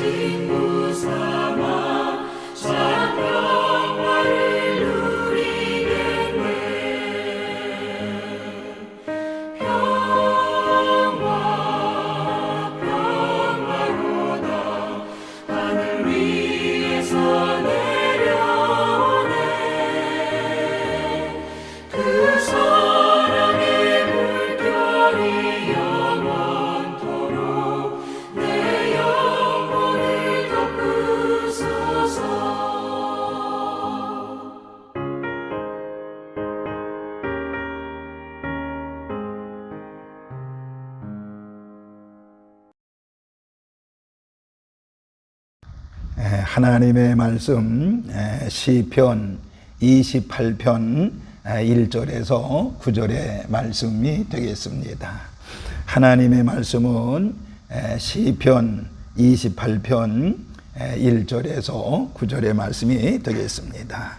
친구 삼아 참 평화를 누리겠네. 평화로다 하늘 위에서 내려오네. 그 사랑의 물결이 영원토록 내 영혼을 덮으소서. 하나님의 말씀 시편 28편 1절에서 9절의 말씀이 되겠습니다. 하나님의 말씀은 시편 28편 1절에서 9절의 말씀이 되겠습니다.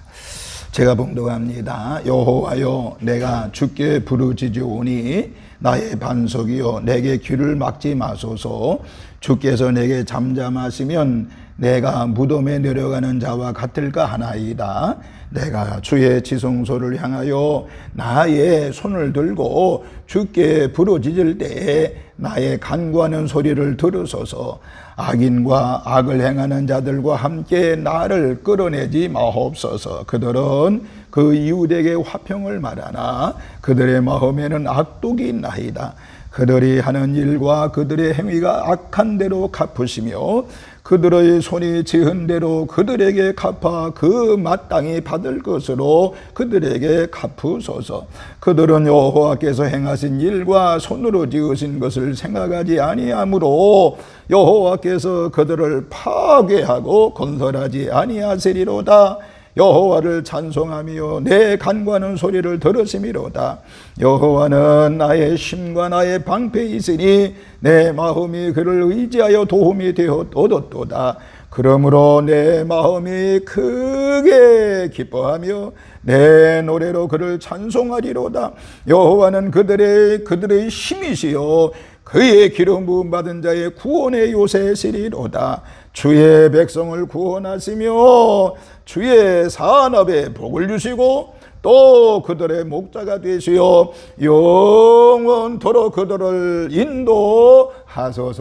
제가 봉독합니다. 여호와여, 내가 주께 부르짖으오니 나의 반석이여, 내게 귀를 막지 마소서. 주께서 내게 잠잠하시면 내가 무덤에 내려가는 자와 같을까 하나이다. 내가 주의 지성소를 향하여 나의 손을 들고 주께 부르짖을 때에 나의 간구하는 소리를 들으소서. 악인과 악을 행하는 자들과 함께 나를 끌어내지 마옵소서. 그들은 그 이웃에게 화평을 말하나 그들의 마음에는 악독이 있나이다. 그들이 하는 일과 그들의 행위가 악한 대로 갚으시며 그들의 손이 지은 대로 그들에게 갚아 그 마땅히 받을 것으로 그들에게 갚으소서. 그들은 여호와께서 행하신 일과 손으로 지으신 것을 생각하지 아니하므로 여호와께서 그들을 파괴하고 건설하지 아니하시리로다. 여호와를 찬송하며 내 간구하는 소리를 들으심이로다. 여호와는 나의 힘과 나의 방패이시니 내 마음이 그를 의지하여 도움이 되어 얻었도다. 그러므로 내 마음이 크게 기뻐하며 내 노래로 그를 찬송하리로다. 여호와는 그들의 힘이시요 그의 기름 부음 받은 자의 구원의 요새시리로다. 주의 백성을 구원하시며 주의 산업에 복을 주시고 또 그들의 목자가 되시어 영원토록 그들을 인도하소서.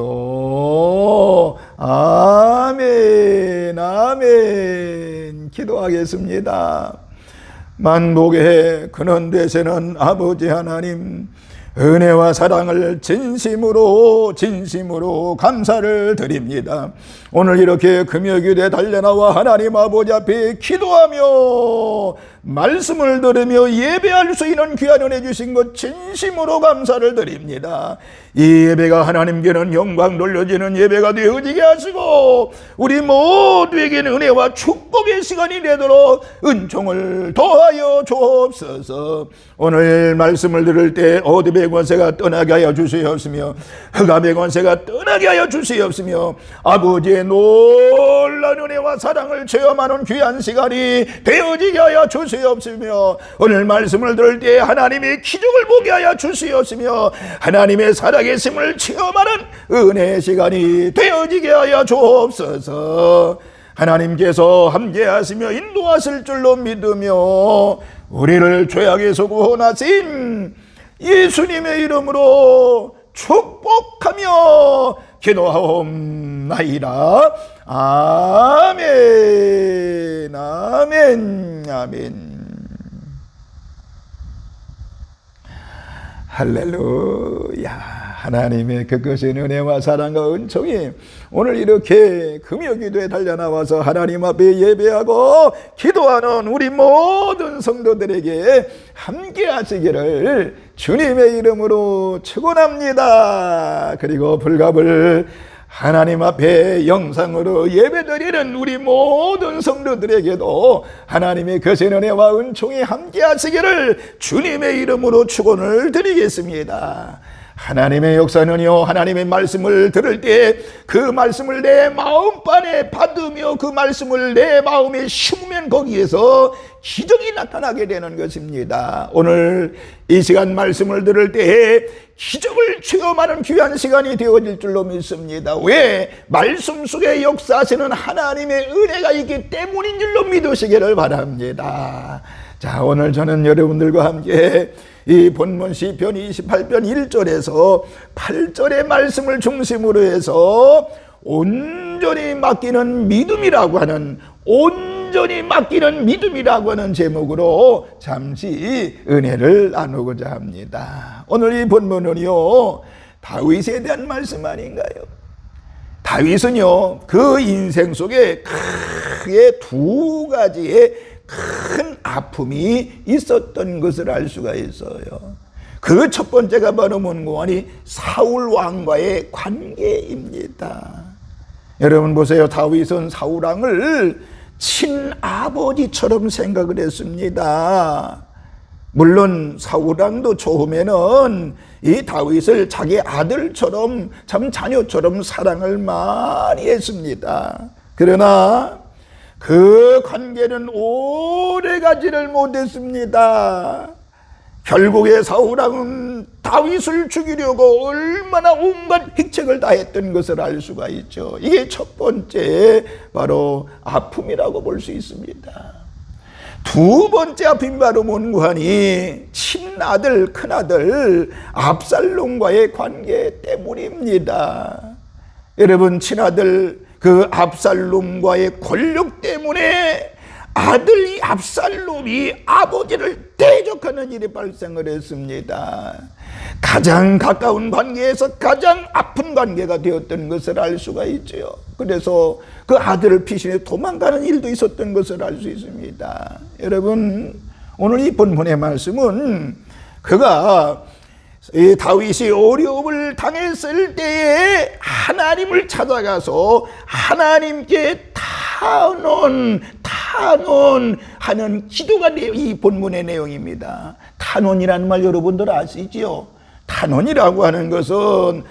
아멘, 아멘. 기도하겠습니다. 만복의 근원 되시는 아버지 하나님, 은혜와 사랑을 진심으로 감사를 드립니다. 오늘 이렇게 금요일에 달려나와 하나님 아버지 앞에 기도하며 말씀을 들으며 예배할 수 있는 귀한 은혜 주신 것 진심으로 감사를 드립니다. 이 예배가 하나님께는 영광 돌려지는 예배가 되어지게 하시고 우리 모두에게는 은혜와 축복의 시간이 되도록 은총을 더하여 주옵소서. 오늘 말씀을 들을 때 어둠의 권세가 떠나게 하여 주시옵시며 흑암의 권세가 떠나게 하여 주시옵시며 아버지의 놀라운 은혜와 사랑을 체험하는 귀한 시간이 되어지게 하여 주시옵시며 오늘 말씀을 들을 때 하나님의 기적을 보게 하여 주시옵시며 하나님의 살아계심을 체험하는 은혜의 시간이 되어지게 하여 주옵소서. 하나님께서 함께 하시며 인도하실 줄로 믿으며 우리를 죄악에서 구원하신 예수님의 이름으로 축복하며 기도하옵나이다. 아멘, 아멘, 아멘. 할렐루야. 하나님의 그것인 은혜와 사랑과 은총이 오늘 이렇게 금요기도에 달려나와서 하나님 앞에 예배하고 기도하는 우리 모든 성도들에게 함께 하시기를 주님의 이름으로 축원합니다. 그리고 불갑을 하나님 앞에 영상으로 예배드리는 우리 모든 성도들에게도 하나님의 거센 은혜와 은총이 함께 하시기를 주님의 이름으로 축원을 드리겠습니다. 하나님의 역사는요, 하나님의 말씀을 들을 때 그 말씀을 내 마음판에 받으며 그 말씀을 내 마음에 심으면 거기에서 기적이 나타나게 되는 것입니다. 오늘 이 시간 말씀을 들을 때 기적을 체험하는 귀한 시간이 되어질 줄로 믿습니다. 왜? 말씀 속에 역사하시는 하나님의 은혜가 있기 때문인 줄로 믿으시기를 바랍니다. 자, 오늘 저는 여러분들과 함께 이 본문 시편 28편 1절에서 8절의 말씀을 중심으로 해서 온전히 맡기는 믿음이라고 하는 제목으로 잠시 은혜를 나누고자 합니다. 오늘 이 본문은요, 다윗에 대한 말씀 아닌가요? 다윗은요, 그 인생 속에 크게 두 가지의 큰 아픔이 있었던 것을 알 수가 있어요. 그 첫 번째가 바로 뭔고하니 사울 왕과의 관계입니다. 여러분 보세요. 다윗은 사울 왕을 친아버지처럼 생각을 했습니다. 물론 사울 왕도 처음에는 이 다윗을 자기 아들처럼, 참 자녀처럼 사랑을 많이 했습니다. 그러나 그 관계는 오래 가지를 못했습니다. 결국에 사울 왕은 다윗을 죽이려고 얼마나 온갖 획책을 다했던 것을 알 수가 있죠. 이게 첫 번째 바로 아픔이라고 볼 수 있습니다. 두 번째 아픔이 바로 뭔고 하니 친아들, 큰아들 압살롬과의 관계 때문입니다. 여러분, 친아들 그 압살롬과의 권력 때문에 아들 이 압살롬이 아버지를 대적하는 일이 발생을 했습니다. 가장 가까운 관계에서 가장 아픈 관계가 되었던 것을 알 수가 있죠. 그래서 그 아들을 피신해 도망가는 일도 있었던 것을 알 수 있습니다. 여러분, 오늘 이 본문의 말씀은 그가 이 다윗이 어려움을 당했을 때에 하나님을 찾아가서 하나님께 탄원하는 기도가 이 본문의 내용입니다. 탄원이라는 말 여러분들 아시지요? 탄원이라고 하는 것은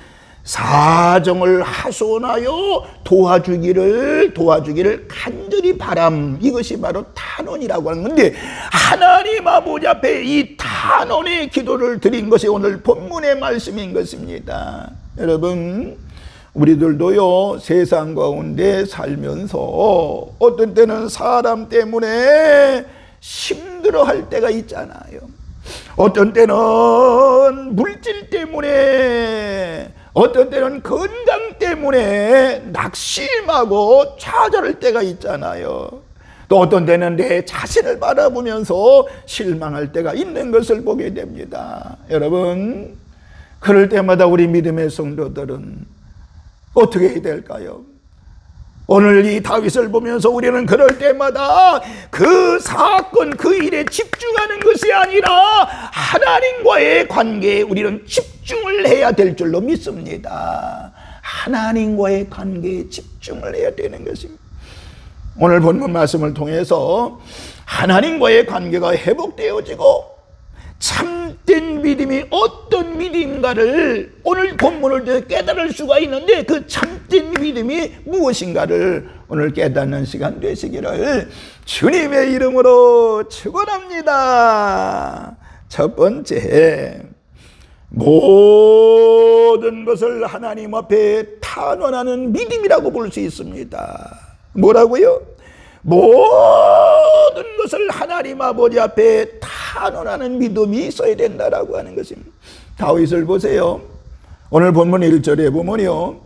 사정을 하소연하여 도와주기를 간절히 바람, 이것이 바로 탄원이라고 하는 건데, 하나님 아버지 앞에 이 탄원의 기도를 드린 것이 오늘 본문의 말씀인 것입니다. 여러분, 우리들도요 세상 가운데 살면서 어떤 때는 사람 때문에 힘들어할 때가 있잖아요. 어떤 때는 물질 때문에, 어떤 때는 건강 때문에 낙심하고 좌절할 때가 있잖아요. 또 어떤 때는 내 자신을 바라보면서 실망할 때가 있는 것을 보게 됩니다. 여러분, 그럴 때마다 우리 믿음의 성도들은 어떻게 해야 될까요? 오늘 이 다윗을 보면서 우리는 그럴 때마다 그 사건, 그 일에 집중하는 것이 아니라 하나님과의 관계에 우리는 집중을 해야 될 줄로 믿습니다. 하나님과의 관계에 집중을 해야 되는 것입니다. 오늘 본문 말씀을 통해서 하나님과의 관계가 회복되어지고 참된 믿음이 어떤 믿음인가를 오늘 본문을 통해 깨달을 수가 있는데, 그 참된 믿음이 무엇인가를 오늘 깨닫는 시간 되시기를 주님의 이름으로 축원합니다. 첫 번째, 모든 것을 하나님 앞에 탄원하는 믿음이라고 볼 수 있습니다. 뭐라고요? 모든 것을 하나님 아버지 앞에 탄원하는 믿음이 있어야 된다라고 하는 것입니다. 다윗을 보세요. 오늘 본문 1절에 보면요,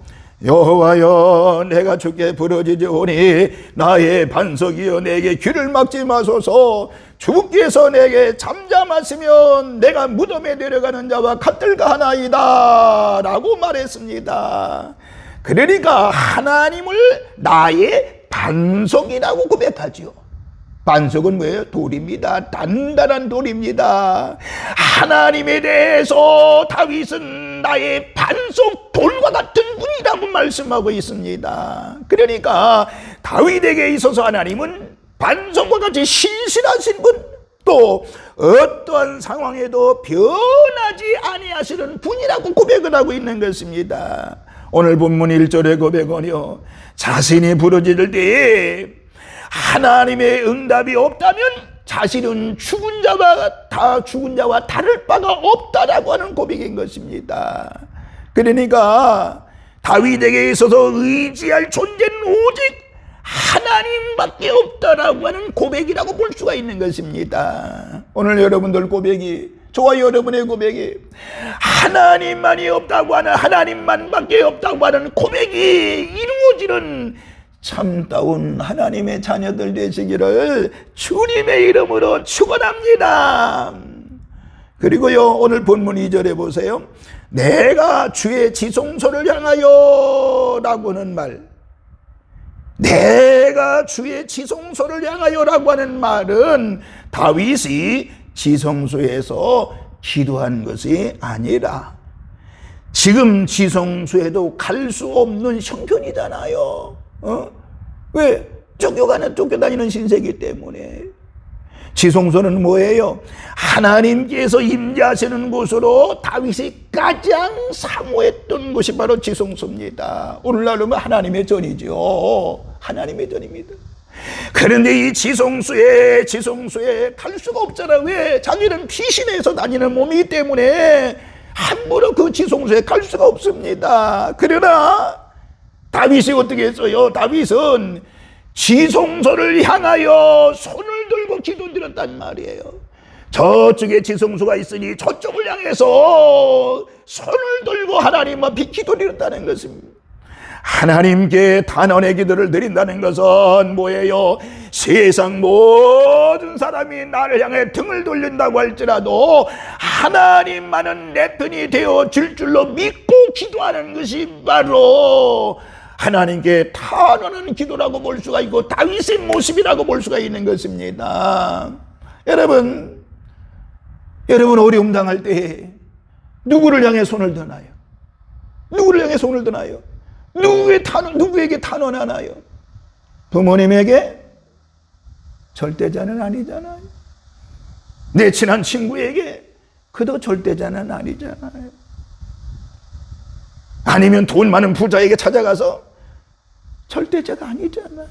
여호와여 내가 주께 부르짖으오니 나의 반석이여 내게 귀를 막지 마소서. 주께서 내게 잠잠하시면 내가 무덤에 내려가는 자와 같을까 하나이다 라고 말했습니다. 그러니까 하나님을 나의 반석이라고 고백하죠. 반석은 뭐예요? 돌입니다. 단단한 돌입니다. 하나님에 대해서 다윗은 나의 반석 돌과 같은 분이라고 말씀하고 있습니다. 그러니까 다윗에게 있어서 하나님은 반석과 같이 신실하신 분, 또 어떠한 상황에도 변하지 아니하시는 분이라고 고백을 하고 있는 것입니다. 오늘 본문 1절의 고백은요, 자신이 부르짖을 때에 하나님의 응답이 없다면 자신은 죽은 자와 다를 바가 없다라고 하는 고백인 것입니다. 그러니까 다윗에게 있어서 의지할 존재는 오직 하나님밖에 없다라고 하는 고백이라고 볼 수가 있는 것입니다. 오늘 여러분들 고백이, 저와 여러분의 고백이 하나님만이 없다고 하는, 하나님만밖에 없다고 하는 고백이 이루어지는 참다운 하나님의 자녀들 되시기를 주님의 이름으로 축원합니다. 그리고요, 오늘 본문 2절에 보세요. 내가 주의 지성소를 향하여 라고 하는 말, 내가 주의 지성소를 향하여 라고 하는 말은 다윗이 지성소에서 기도한 것이 아니라 지금 지성소에도 갈 수 없는 형편이잖아요. 왜? 쫓겨다니는 신세기 때문에. 지성소는 뭐예요? 하나님께서 임재하시는 곳으로 다윗이 가장 사모했던 곳이 바로 지성소입니다. 오늘날로 하나님의 전이죠. 하나님의 전입니다. 그런데 이 지성소에 갈 수가 없잖아. 왜? 자기는 피신해서 다니는 몸이기 때문에 함부로 그 지성소에 갈 수가 없습니다. 그러나 다윗이 어떻게 했어요? 다윗은 지성소를 향하여 손을 들고 기도드렸단 말이에요. 저쪽에 지성소가 있으니 저쪽을 향해서 손을 들고 하나님 앞에 기도드렸다는 것입니다. 하나님께 단언의 기도를 드린다는 것은 뭐예요? 세상 모든 사람이 나를 향해 등을 돌린다고 할지라도 하나님만은 내 편이 되어 줄 줄로 믿고 기도하는 것이 바로 하나님께 탄원하는 기도라고 볼 수가 있고 다윗의 모습이라고 볼 수가 있는 것입니다. 여러분 어려움 당할 때 누구를 향해 손을 드나요? 누구를 향해 손을 드나요? 누구에게 탄원하나요? 부모님에게? 절대자는 아니잖아요. 내 친한 친구에게? 그도 절대자는 아니잖아요. 아니면 돈 많은 부자에게 찾아가서? 절대자가 아니잖아요.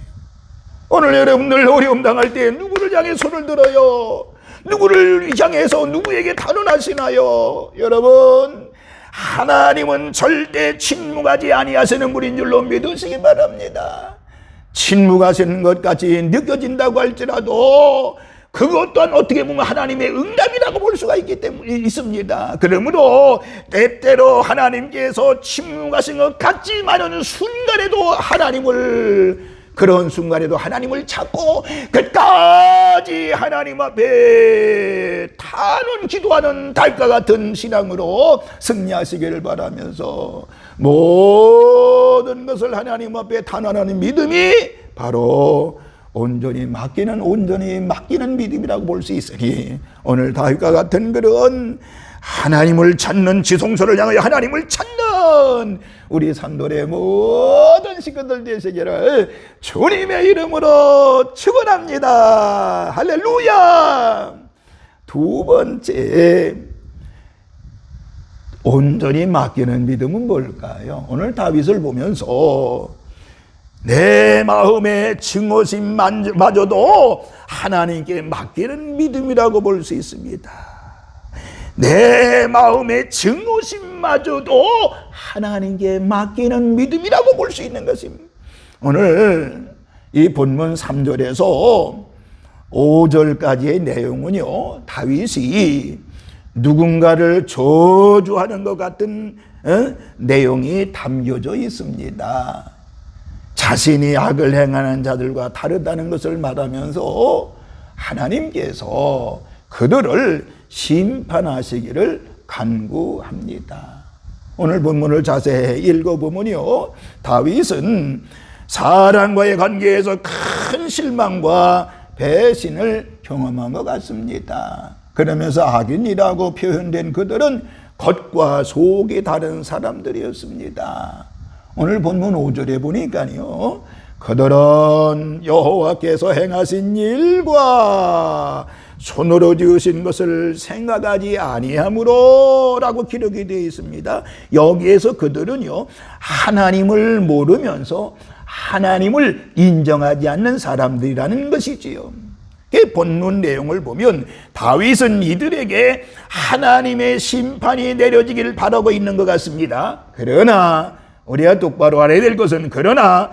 오늘 여러분들 어려움 당할 때 누구를 향해 손을 들어요? 누구를 향해서 누구에게 탄원하시나요? 여러분, 하나님은 절대 침묵하지 아니하시는 분인 줄로 믿으시기 바랍니다. 침묵하시는 것 같이 느껴진다고 할지라도 그것 또한 어떻게 보면 하나님의 응답이라고 볼 수가 있기 때문에 있습니다. 그러므로 때때로 하나님께서 침묵하신 것 같지만은 그런 순간에도 하나님을 찾고 끝까지 하나님 앞에 탄원 기도하는 달과 같은 신앙으로 승리하시기를 바라면서 모든 것을 하나님 앞에 탄원하는 믿음이 바로 온전히 맡기는 믿음이라고 볼 수 있으니 오늘 다윗과 같은 그런 하나님을 찾는 지성소를 향하여 하나님을 찾는 우리 산돌의 모든 식구들 되시기를 주님의 이름으로 축원합니다. 할렐루야. 두 번째, 온전히 맡기는 믿음은 뭘까요? 오늘 다윗을 보면서 내 마음의 증오심마저도 하나님께 맡기는 믿음이라고 볼 수 있습니다. 내 마음의 증오심마저도 하나님께 맡기는 믿음이라고 볼 수 있는 것입니다. 오늘 이 본문 3절에서 5절까지의 내용은요, 다윗이 누군가를 저주하는 것 같은 내용이 담겨져 있습니다. 자신이 악을 행하는 자들과 다르다는 것을 말하면서 하나님께서 그들을 심판하시기를 간구합니다. 오늘 본문을 자세히 읽어보면요, 다윗은 사람과의 관계에서 큰 실망과 배신을 경험한 것 같습니다. 그러면서 악인이라고 표현된 그들은 겉과 속이 다른 사람들이었습니다. 오늘 본문 5절에 보니까요, 그들은 여호와께서 행하신 일과 손으로 지으신 것을 생각하지 아니하므로 라고 기록이 되어 있습니다. 여기에서 그들은요, 하나님을 모르면서 하나님을 인정하지 않는 사람들이라는 것이지요. 그 본문 내용을 보면 다윗은 이들에게 하나님의 심판이 내려지기를 바라고 있는 것 같습니다. 그러나 우리가 똑바로 알아야 될 것은, 그러나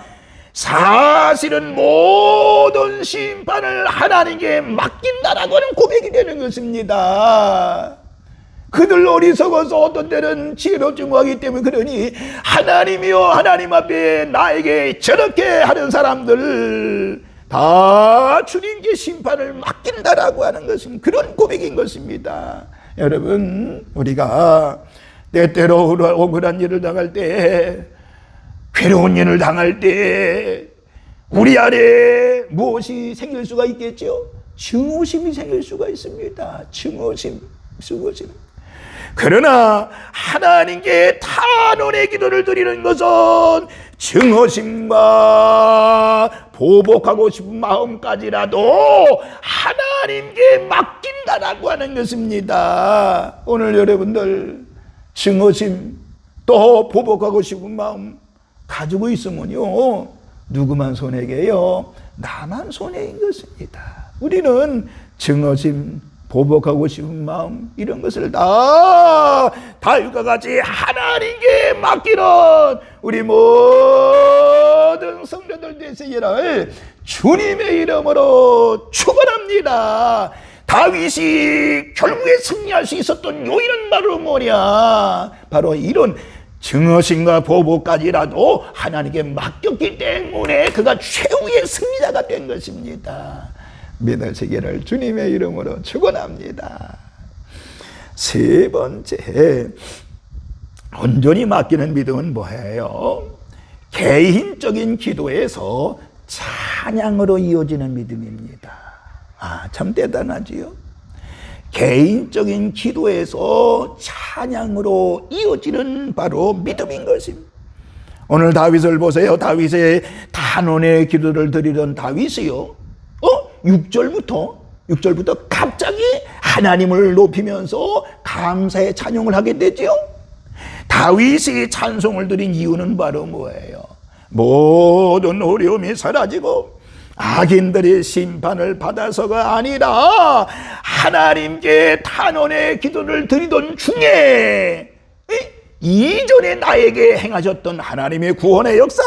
사실은 모든 심판을 하나님께 맡긴다라고 하는 고백이 되는 것입니다. 그들 어리석어서 어떤 때는 지혜롭지 못하기 때문에, 그러니 하나님이여, 하나님 앞에 나에게 저렇게 하는 사람들 다 주님께 심판을 맡긴다라고 하는 것은 그런 고백인 것입니다. 여러분, 우리가 때때로 억울한 일을 당할 때, 괴로운 일을 당할 때 우리 안에 무엇이 생길 수가 있겠죠? 증오심이 생길 수가 있습니다. 증오심. 그러나 하나님께 탄원의 기도를 드리는 것은 증오심과 보복하고 싶은 마음까지라도 하나님께 맡긴다라고 하는 것입니다. 오늘 여러분들 증오심 또 보복하고 싶은 마음 가지고 있으면요, 누구만 손해게요? 나만 손해인 것입니다. 우리는 증오심, 보복하고 싶은 마음, 이런 것을 다 다윗과 같이 하나님께 맡기는 우리 모든 성도들 되시기를 주님의 이름으로 축원합니다. 다윗이 결국에 승리할 수 있었던 요인은 바로 뭐냐? 바로 이런 증오심과 보복까지라도 하나님께 맡겼기 때문에 그가 최후의 승리자가 된 것입니다. 믿으시기를 주님의 이름으로 축원합니다. 세 번째, 온전히 맡기는 믿음은 뭐예요? 개인적인 기도에서 찬양으로 이어지는 믿음입니다. 참 대단하지요? 개인적인 기도에서 찬양으로 이어지는 바로 믿음인 것입니다. 오늘 다윗을 보세요. 다윗의 탄원의 기도를 드리던 다윗이요, 6절부터 갑자기 하나님을 높이면서 감사의 찬양을 하게 되죠. 다윗이 찬송을 드린 이유는 바로 뭐예요? 모든 어려움이 사라지고 악인들의 심판을 받아서가 아니라 하나님께 탄원의 기도를 드리던 중에 이전에 나에게 행하셨던 하나님의 구원의 역사,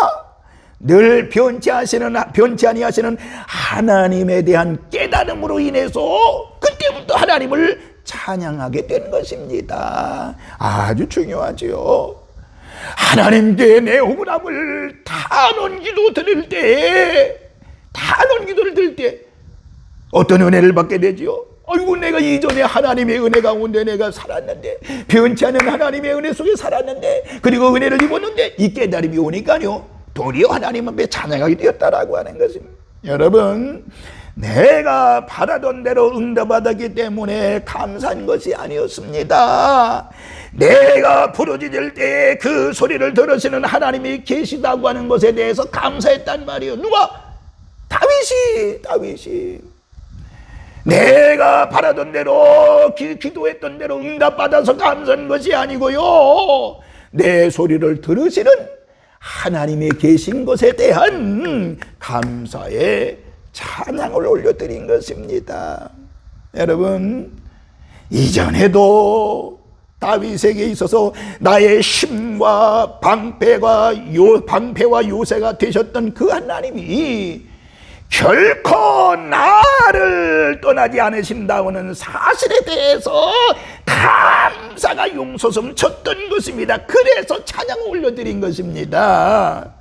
늘 변치 아니하시는 하나님에 대한 깨달음으로 인해서 그때부터 하나님을 찬양하게 된 것입니다. 아주 중요하지요. 하나님께 내 억울함을 탄원기도 드릴 때, 어떤 은혜를 받게 되지요? 아이고, 내가 이전에 하나님의 은혜 가운데 내가 살았는데, 변치 않은 하나님의 은혜 속에 살았는데, 그리고 은혜를 입었는데, 이 깨달음이 오니까요, 도리어 하나님 앞에 찬양하게 되었다라고 하는 것입니다. 여러분, 내가 바라던 대로 응답받았기 때문에 감사한 것이 아니었습니다. 내가 부르짖을 때 그 소리를 들으시는 하나님이 계시다고 하는 것에 대해서 감사했단 말이에요. 누가? 다윗이 내가 바라던 대로 기도했던 대로 응답받아서 감사한 것이 아니고요, 내 소리를 들으시는 하나님이 계신 것에 대한 감사의 찬양을 올려드린 것입니다. 여러분, 이전에도 다윗에게 있어서 나의 힘과 방패와 요새가 되셨던 그 하나님이 결코 나를 떠나지 않으신다는 사실에 대해서 감사가 용솟음 쳤던 것입니다. 그래서 찬양을 올려드린 것입니다.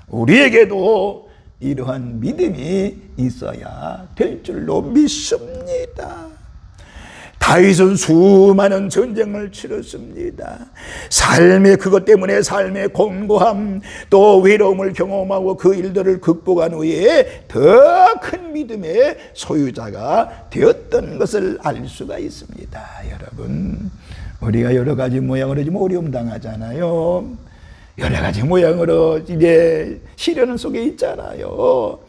우리에게도 이러한 믿음이 있어야 될 줄로 믿습니다. 다윗은 수많은 전쟁을 치렀습니다. 그것 때문에 삶의 공고함, 또 외로움을 경험하고 그 일들을 극복한 후에 더 큰 믿음의 소유자가 되었던 것을 알 수가 있습니다. 여러분, 우리가 여러 가지 모양으로 지금 어려움 당하잖아요. 여러 가지 모양으로 이제 시련 속에 있잖아요.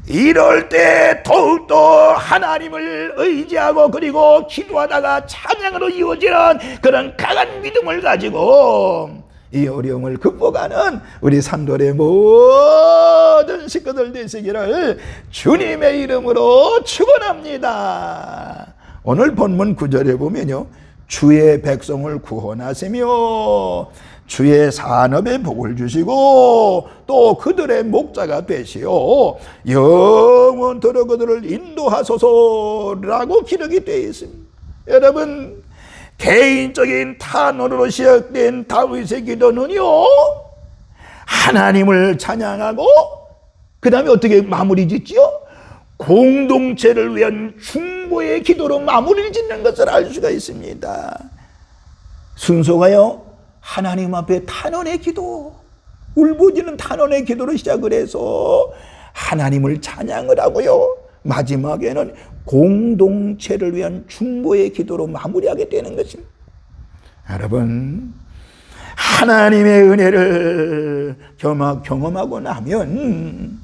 이럴 때 더욱더 하나님을 의지하고 그리고 기도하다가 찬양으로 이어지는 그런 강한 믿음을 가지고 이 어려움을 극복하는 우리 산돌의 모든 식구들 되시기를 주님의 이름으로 축원합니다. 오늘 본문 9절에 보면요, 주의 백성을 구원하시며 주의 산업에 복을 주시고 또 그들의 목자가 되시오 영원토록 그들을 인도하소서라고 기록이 되어 있습니다. 여러분, 개인적인 탄원으로 시작된 다윗의 기도는요, 하나님을 찬양하고 그 다음에 어떻게 마무리 짓지요? 공동체를 위한 중보의 기도로 마무리를 짓는 것을 알 수가 있습니다. 순서가요, 하나님 앞에 탄원의 기도, 울부짖는 탄원의 기도로 시작을 해서 하나님을 찬양을 하고요, 마지막에는 공동체를 위한 중보의 기도로 마무리하게 되는 것입니다. 여러분, 하나님의 은혜를 경험하고 나면,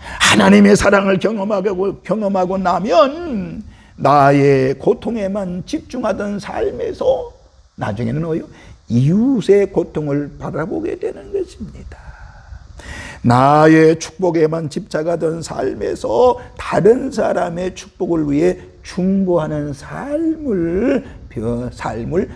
하나님의 사랑을 경험하고 나면 나의 고통에만 집중하던 삶에서 나중에는 이웃의 고통을 바라보게 되는 것입니다. 나의 축복에만 집착하던 삶에서 다른 사람의 축복을 위해 중보하는 삶을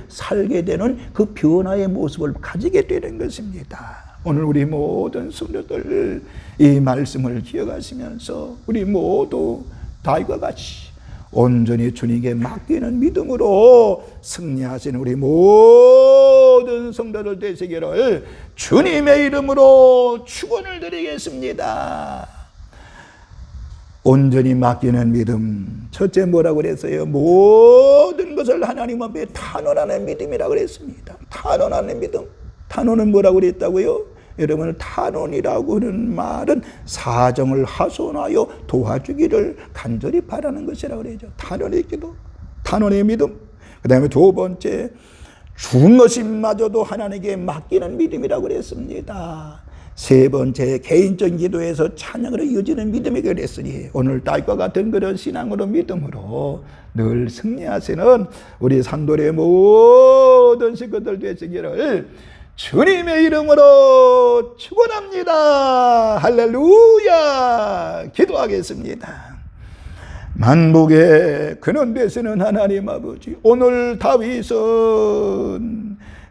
살게 되는 그 변화의 모습을 가지게 되는 것입니다. 오늘 우리 모든 성도들 이 말씀을 기억하시면서 우리 모두 다윗과 같이 온전히 주님께 맡기는 믿음으로 승리하시는 우리 모든 성도들 되시기를 주님의 이름으로 축원을 드리겠습니다. 온전히 맡기는 믿음, 첫째 뭐라고 그랬어요? 모든 것을 하나님 앞에 탄원하는 믿음이라고 그랬습니다. 탄원하는 믿음. 탄원은 뭐라고 그랬다고요? 여러분, 탄원이라고 하는 말은 사정을 하소연하여 도와주기를 간절히 바라는 것이라고 그러죠. 탄원의 기도, 탄원의 믿음. 그 다음에 두 번째, 죽은 것이마저도 하나님께 맡기는 믿음이라고 그랬습니다. 세 번째, 개인적인 기도에서 찬양으로 이어지는 믿음이라고 그랬으니 오늘 다윗과 같은 그런 신앙으로 믿음으로 늘 승리하시는 우리 산돌의 모든 식구들 되시기를 주님의 이름으로 축원합니다. 할렐루야. 기도하겠습니다. 만복의 근원 되시는 하나님 아버지, 오늘 다윗은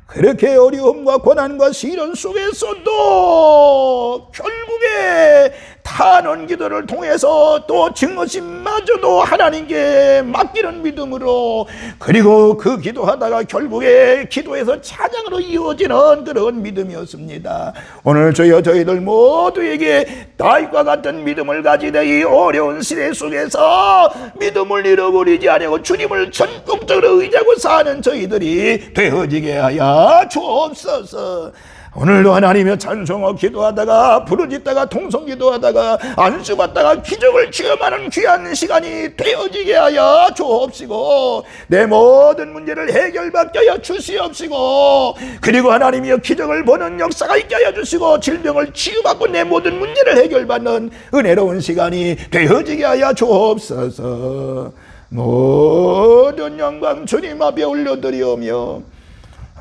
그렇게 어려움과 고난과 시련 속에서도 결국에 탄원 기도를 통해서 또 증거심마저도 하나님께 맡기는 믿음으로, 그리고 그 기도하다가 결국에 기도에서 찬양으로 이어지는 그런 믿음이었습니다. 오늘 저희들 모두에게 다윗과 같은 믿음을 가지되 이 어려운 시대 속에서 믿음을 잃어버리지 않고 주님을 전폭적으로 의지하고 사는 저희들이 되어지게 하여 주옵소서. 오늘도 하나님의 찬송하고 기도하다가 부르짖다가 통성 기도하다가 안수받다가 기적을 체험하는 귀한 시간이 되어지게 하여 주옵시고, 내 모든 문제를 해결받게 하여 주시옵시고, 그리고 하나님이여 기적을 보는 역사가 있게 하여 주시고, 질병을 치유받고 내 모든 문제를 해결받는 은혜로운 시간이 되어지게 하여 주옵소서. 모든 영광 주님 앞에 올려드리오며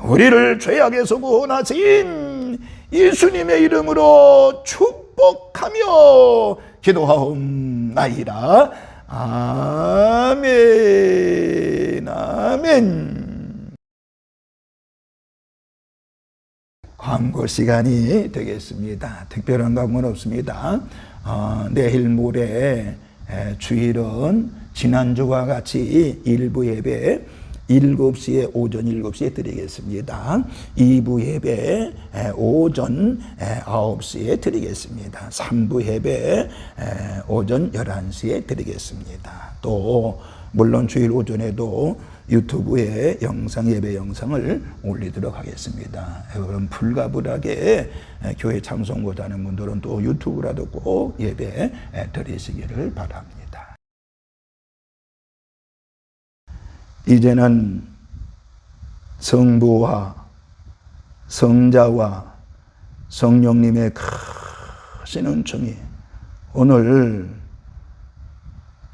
우리를 죄악에서 구원하신 예수님의 이름으로 축복하며 기도하옵나이다. 아멘. 아멘. 광고 시간이 되겠습니다. 특별한 광고는 없습니다. 내일 모레 주일은 지난주와 같이 일부 예배 7시에 오전 7시에 드리겠습니다. 2부 예배 오전 9시에 드리겠습니다. 3부 예배 오전 11시에 드리겠습니다. 또 물론 주일 오전에도 유튜브에 예배 영상을 올리도록 하겠습니다. 여러분 불가불하게 교회 참석 못하는 분들은 또 유튜브라도 꼭 예배 드리시기를 바랍니다. 이제는 성부와 성자와 성령님의 크신 은총이 오늘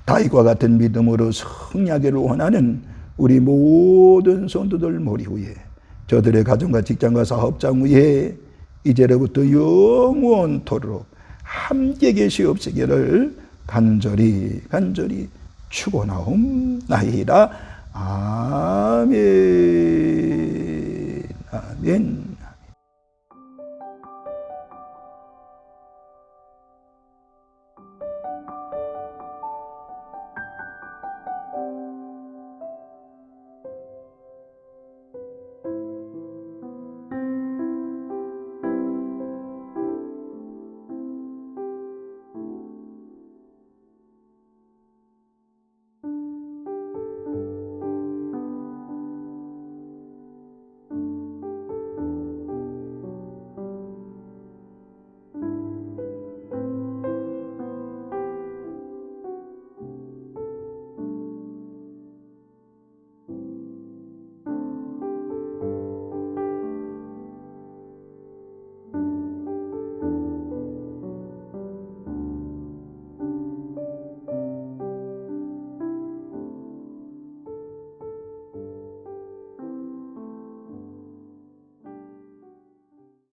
다윗과 같은 믿음으로 승리하기를 원하는 우리 모든 성도들 머리 위에 저들의 가정과 직장과 사업장 위에 이제로부터 영원토록 함께 계시옵시기를 간절히 축원하옵나이다. 아멘. 아멘.